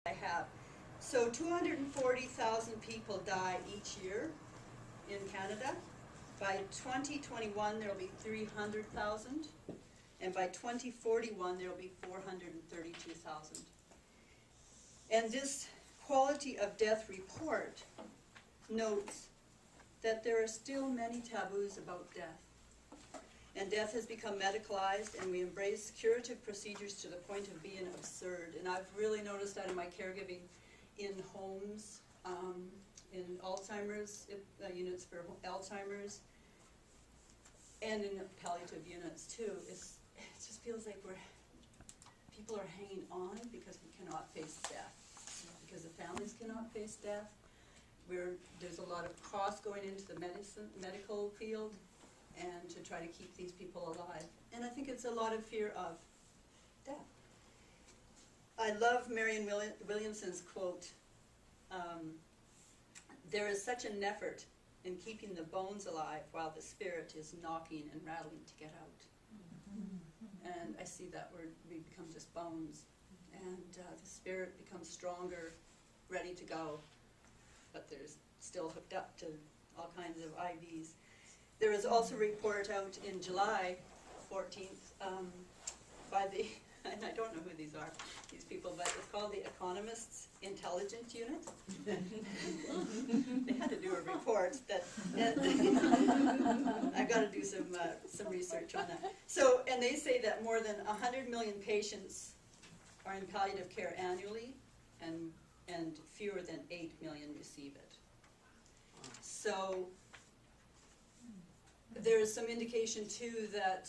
I have. So 240,000 people die each year in Canada. By 2021 there will be 300,000, and by 2041 there will be 432,000. And this quality of death report notes that there are still many taboos about death. And death has become medicalized, and we embrace curative procedures to the point of being absurd. And I've really noticed that in my caregiving in homes, in Alzheimer's, units for Alzheimer's, and in palliative units too. It just feels like people are hanging on because we cannot face death, because the families cannot face death. There's a lot of cost going into the medical field, and to try to keep these people alive. And I think it's a lot of fear of death. I love Marianne Williamson's quote, there is such an effort in keeping the bones alive while the spirit is knocking and rattling to get out. And I see that we become just bones, and the spirit becomes stronger, ready to go, but there's still hooked up to all kinds of IVs. There was also a report out in July 14th by the, and I don't know who these are, these people, but it's called the Economist's Intelligence Unit. They had to do a report that, I've got to do some research on that. So, and they say that more than 100 million patients are in palliative care annually, and fewer than 8 million receive it. So, there is some indication too that,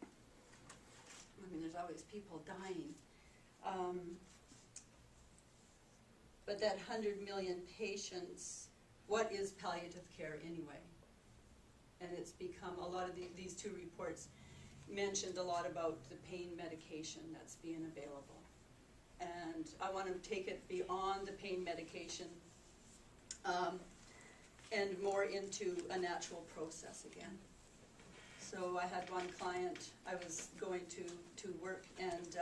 I mean, there's always people dying, but that 100 million patients, what is palliative care anyway? And it's become, a lot of these two reports mentioned a lot about the pain medication that's being available. And I want to take it beyond the pain medication, and more into a natural process again. So I had one client, I was going to work, and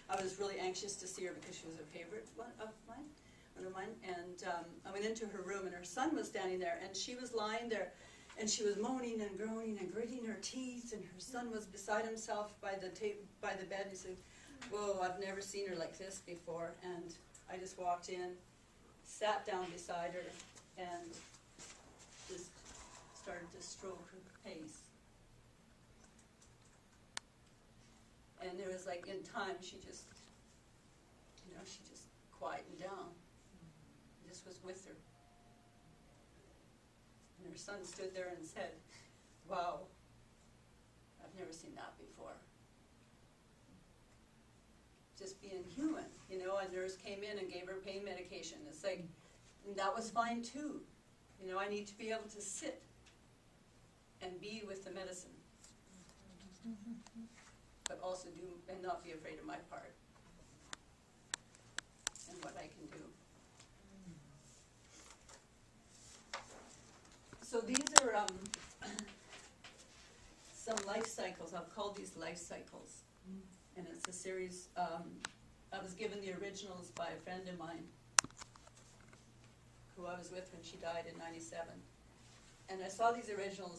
I was really anxious to see her because she was a favorite one of mine, and I went into her room, and her son was standing there, and she was lying there, and she was moaning and groaning and gritting her teeth, and her son was beside himself by the bed, and he said, "Whoa, I've never seen her like this before." And I just walked in, sat down beside her, and just started to stroke her face. And there was like, in time, she just quietened down. This was with her. And her son stood there and said, "Wow, I've never seen that before." Just being human, a nurse came in and gave her pain medication. It's like, and that was fine too. I need to be able to sit and be with the medicine, but also do and not be afraid of my part and what I can do. So these are some life cycles. I've called these life cycles, and it's a series. I was given the originals by a friend of mine who I was with when she died in '97. And I saw these originals